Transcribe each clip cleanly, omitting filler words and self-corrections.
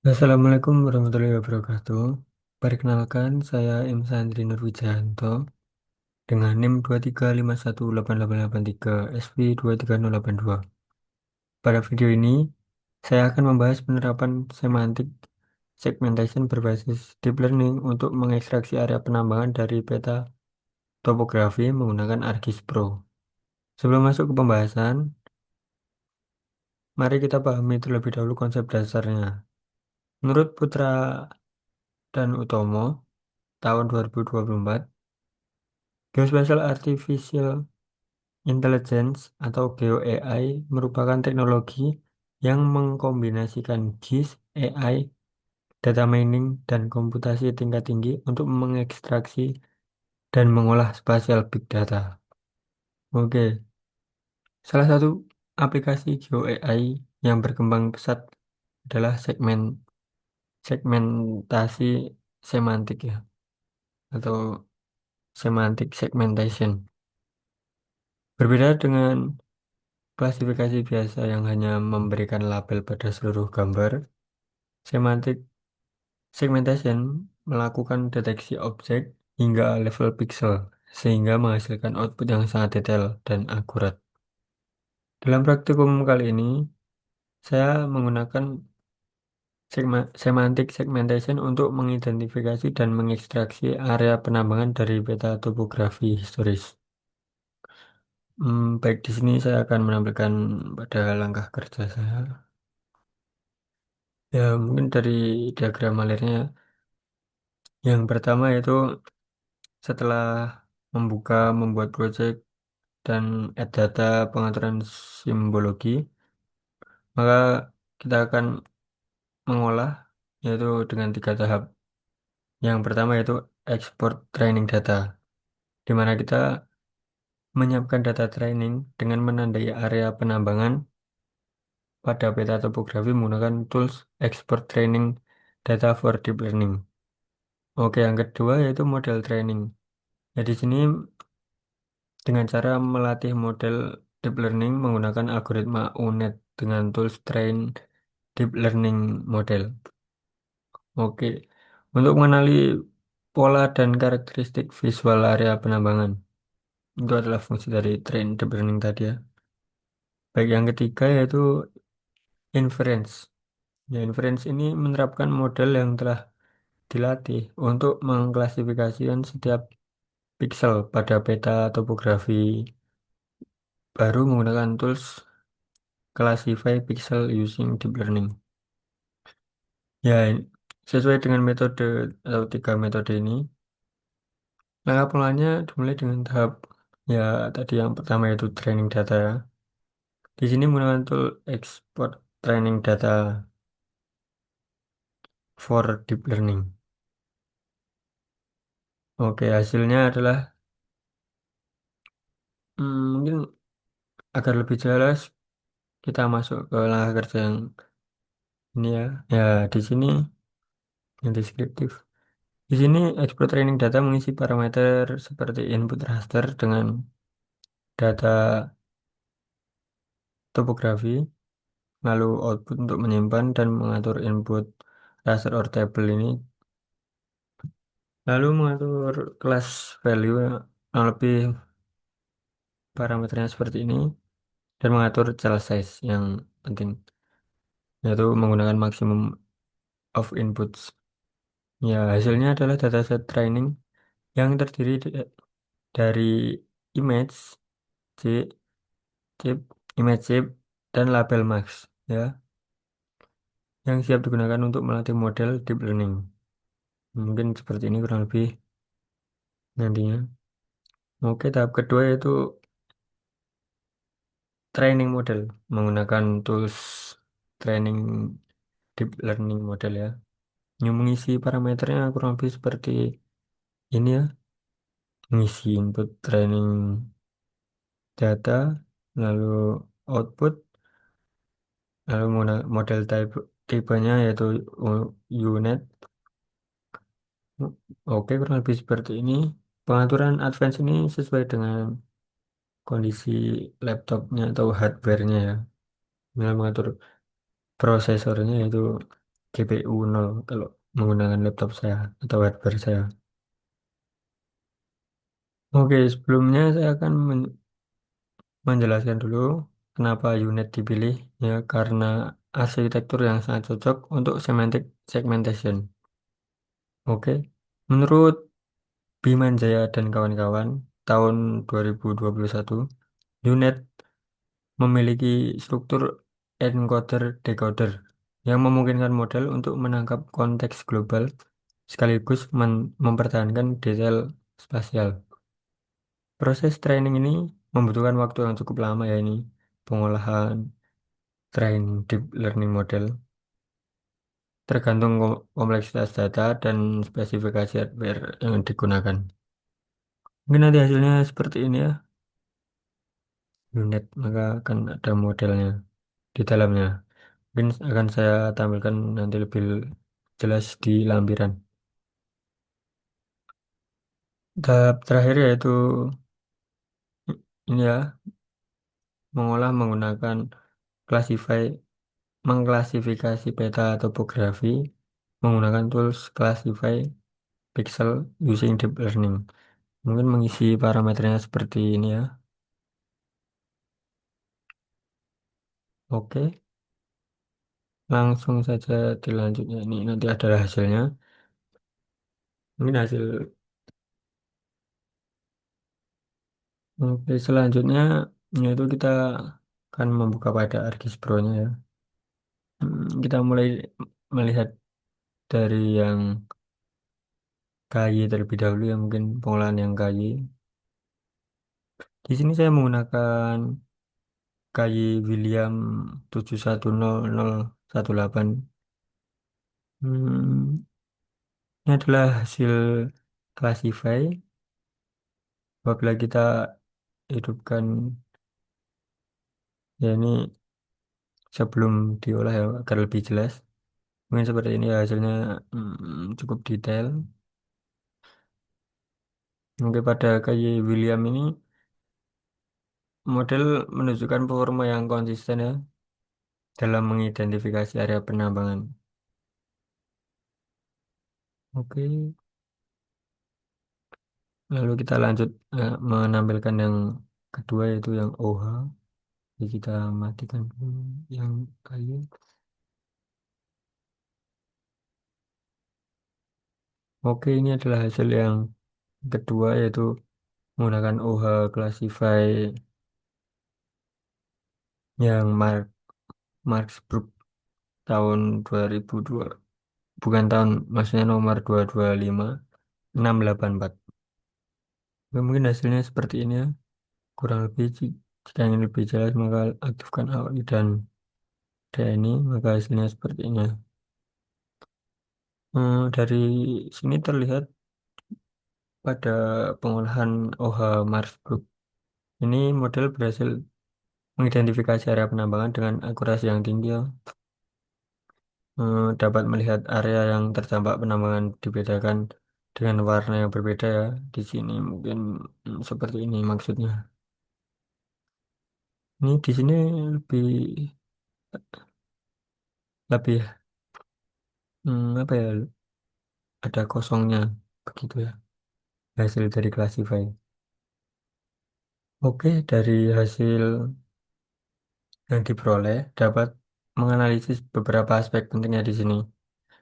Assalamualaikum warahmatullahi wabarakatuh. Perkenalkan, saya M. Sandri Nurwijayanto dengan NIM 2351888 SP 23082. Pada video ini, saya akan membahas penerapan semantik segmentation berbasis deep learning untuk mengekstraksi area penambangan dari peta topografi menggunakan ArcGIS Pro. Sebelum masuk ke pembahasan, mari kita pahami terlebih dahulu konsep dasarnya. Menurut Putra dan Utomo, tahun 2024, Geospatial Artificial Intelligence atau GeoAI merupakan teknologi yang mengkombinasikan GIS, AI, data mining, dan komputasi tingkat tinggi untuk mengekstraksi dan mengolah spasial big data. Oke, salah satu aplikasi GeoAI yang berkembang pesat adalah segmentasi semantik ya, atau semantic segmentation. Berbeda dengan klasifikasi biasa yang hanya memberikan label pada seluruh gambar, semantic segmentation melakukan deteksi objek hingga level pixel, sehingga menghasilkan output yang sangat detail dan akurat. Dalam praktikum kali ini, saya menggunakan semantic segmentation untuk mengidentifikasi dan mengekstraksi area penambangan dari peta topografi historis. Baik, di sini saya akan menampilkan pada langkah kerja saya. Ya, mungkin dari diagram alirnya. Yang pertama itu setelah membuat project dan add data pengaturan simbologi, maka kita akan mengolah yaitu dengan tiga tahap. Yang pertama yaitu export training data, di mana kita menyiapkan data training dengan menandai area penambangan pada peta topografi menggunakan tools export training data for deep learning. Oke, yang kedua yaitu model training. Ya, di sini dengan cara melatih model deep learning menggunakan algoritma UNet dengan tools train deep learning model. Oke, untuk mengenali pola dan karakteristik visual area penambangan, itu adalah fungsi dari train deep learning tadi ya. Baik, yang ketiga yaitu inference. Ya, inference ini menerapkan model yang telah dilatih untuk mengklasifikasikan setiap pixel pada peta topografi baru menggunakan tools classify pixel using deep learning. Ya, sesuai dengan metode atau tiga metode ini, langkah pengelolaannya dimulai dengan tahap ya tadi yang pertama yaitu training data. Di sini menggunakan tool export training data for deep learning. Oke, hasilnya adalah mungkin agar lebih jelas kita masuk ke langkah kerja yang ini ya. Ya, di sini yang deskriptif. Di sini export training data mengisi parameter seperti input raster dengan data topografi, lalu output untuk menyimpan dan mengatur input raster or table ini, lalu mengatur class value yang lebih parameternya seperti ini, dan mengatur cell size yang penting, yaitu menggunakan maximum of inputs. Ya, hasilnya adalah dataset training yang terdiri dari image, chip, chip, image chip, dan label max, ya, yang siap digunakan untuk melatih model deep learning. Mungkin seperti ini kurang lebih nantinya. Oke, tahap kedua yaitu training model menggunakan tools training deep learning model ya. Yang mengisi parameternya kurang lebih seperti ini ya. Mengisi input training data, lalu output, lalu model tipenya yaitu UNet. Oke, kurang lebih seperti ini. Pengaturan advance ini sesuai dengan kondisi laptopnya atau hardware-nya ya. Dalam mengatur prosesornya yaitu GPU 0 kalau menggunakan laptop saya atau hardware saya. Oke, sebelumnya saya akan menjelaskan dulu kenapa unit dipilih, ya karena arsitektur yang sangat cocok untuk semantic segmentation. Oke, menurut Bimanjaya dan kawan-kawan tahun 2021, unit memiliki struktur encoder-decoder yang memungkinkan model untuk menangkap konteks global sekaligus mempertahankan detail spasial. Proses training ini membutuhkan waktu yang cukup lama, ya ini pengolahan train deep learning model tergantung kompleksitas data dan spesifikasi hardware yang digunakan. Mungkin nanti hasilnya seperti ini ya, unit, maka akan ada modelnya di dalamnya. Mungkin akan saya tampilkan nanti lebih jelas di lampiran. Tahap terakhir yaitu ini ya, mengolah menggunakan classify, mengklasifikasi peta topografi menggunakan tools classify pixel using deep learning. Mungkin mengisi parameternya seperti ini ya. Oke, langsung saja dilanjutnya. Ini nanti adalah hasilnya. Mungkin hasil. Oke, selanjutnya yaitu kita akan membuka pada ArcGIS Pro-nya ya. Kita mulai melihat dari yang KY terlebih dahulu ya, mungkin pengolahan yang KY. Di sini saya menggunakan KY William 710018. Hmm, ini adalah hasil classify. Apabila kita hidupkan, ya ini sebelum diolah ya agar lebih jelas. Mungkin seperti ini ya hasilnya, cukup detail. Mungkin pada KY William ini model menunjukkan performa yang konsisten ya dalam mengidentifikasi area penambangan. Oke, lalu kita lanjut menampilkan yang kedua yaitu yang OH. Jadi kita matikan dulu yang kayu. Oke, ini adalah hasil yang kedua yaitu menggunakan OH Classify yang Marx Brook tahun 2002. Bukan tahun, maksudnya nomor 225684. Oke, mungkin hasilnya seperti ini ya. Kurang lebih jika ingin lebih jelas maka aktifkan AI dan DNI, maka hasilnya seperti ini ya. Dari sini terlihat pada pengolahan OH Mars Group ini model berhasil mengidentifikasi area penambangan dengan akurasi yang tinggi ya. Dapat melihat area yang terdampak penambangan dibedakan dengan warna yang berbeda ya. Di sini mungkin seperti ini maksudnya. Ini di sini lebih lebih apa ya? Ada kosongnya begitu ya. Hasil dari classify. Oke, dari hasil yang diperoleh dapat menganalisis beberapa aspek pentingnya di sini.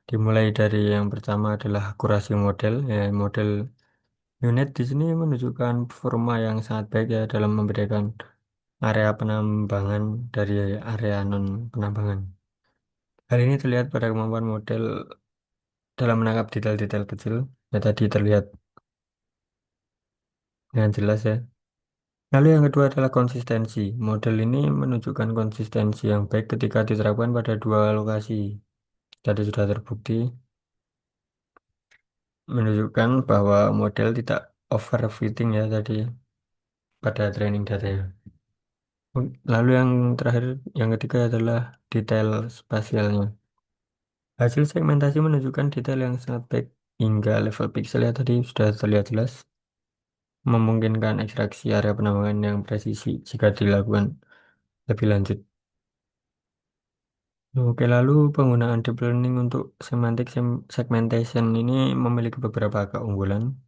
Dimulai dari yang pertama adalah akurasi model. Ya, model unit di sini menunjukkan performa yang sangat baik ya dalam membedakan area penambangan dari area non penambangan. Hal ini terlihat pada kemampuan model dalam menangkap detail-detail kecil. Ya tadi terlihat dengan jelas ya. Lalu yang kedua adalah konsistensi. Model ini menunjukkan konsistensi yang baik ketika diterapkan pada dua lokasi. Tadi sudah terbukti menunjukkan bahwa model tidak overfitting ya tadi pada training datanya. Lalu yang terakhir, yang ketiga adalah detail spasialnya. Hasil segmentasi menunjukkan detail yang sangat baik hingga level pixel ya tadi sudah terlihat jelas, memungkinkan ekstraksi area penambangan yang presisi jika dilakukan lebih lanjut. Oke, lalu penggunaan deep learning untuk segmentation ini memiliki beberapa keunggulan.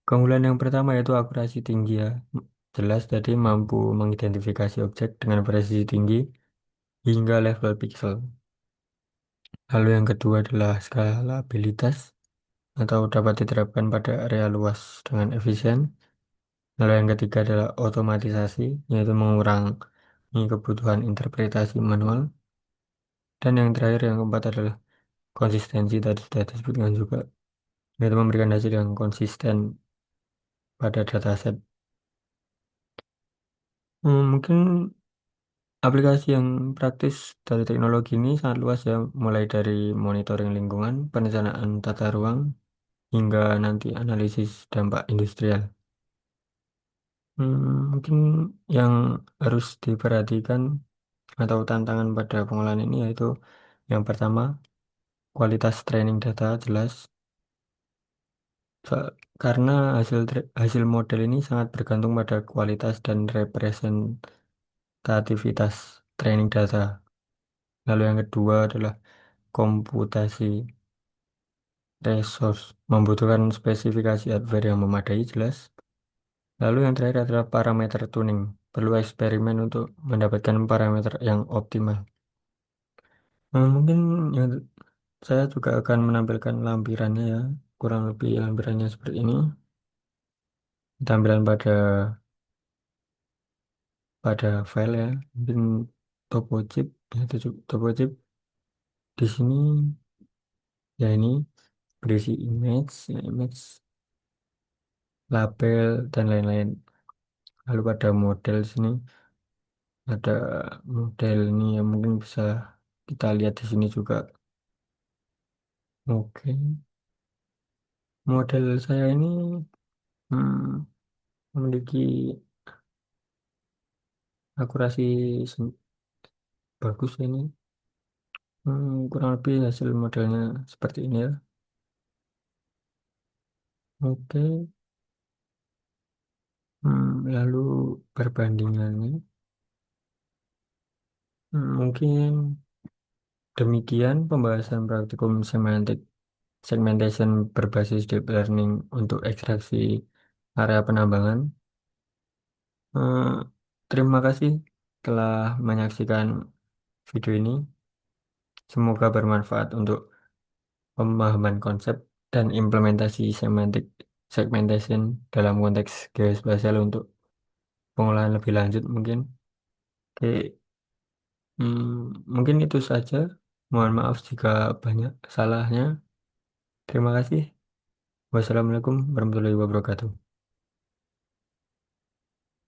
Keunggulan yang pertama yaitu akurasi tinggi ya. Jelas tadi mampu mengidentifikasi objek dengan presisi tinggi hingga level pixel. Lalu yang kedua adalah skalabilitas atau dapat diterapkan pada area luas dengan efisien. Lalu yang ketiga adalah otomatisasi, yaitu mengurangi kebutuhan interpretasi manual. Dan yang terakhir yang keempat adalah konsistensi tadi sudah disebutkan juga, yaitu memberikan hasil yang konsisten pada dataset. Mungkin aplikasi yang praktis dari teknologi ini sangat luas ya, mulai dari monitoring lingkungan, perencanaan tata ruang, hingga nanti analisis dampak industrial. Mungkin yang harus diperhatikan atau tantangan pada pengolahan ini yaitu yang pertama, kualitas training data jelas. Karena hasil model ini sangat bergantung pada kualitas dan representativitas training data. Lalu yang kedua adalah komputasi resource, membutuhkan spesifikasi hardware yang memadai jelas. Lalu yang terakhir adalah parameter tuning, perlu eksperimen untuk mendapatkan parameter yang optimal. Mungkin yang saya juga akan menampilkan lampirannya ya, kurang lebih lampirannya seperti ini. Tampilan pada file ya, mungkin topo chip, ya, topo chip di sini ya ini berisi image, ya, image, label dan lain-lain. Lalu pada model sini ada model ini yang mungkin bisa kita lihat di sini juga. Oke, model saya ini hmm, memiliki akurasi bagus ini. Kurang lebih hasil modelnya seperti ini ya. Oke, lalu perbandingannya. Mungkin demikian pembahasan praktikum semantik segmentation berbasis deep learning untuk ekstraksi area penambangan. Hmm, Terima kasih telah menyaksikan video ini. Semoga bermanfaat untuk pemahaman konsep dan implementasi semantik segmentation dalam konteks geospasial untuk pengolahan lebih lanjut mungkin. Oke, mungkin itu saja. Mohon maaf jika banyak salahnya. Terima kasih. Wassalamualaikum warahmatullahi wabarakatuh.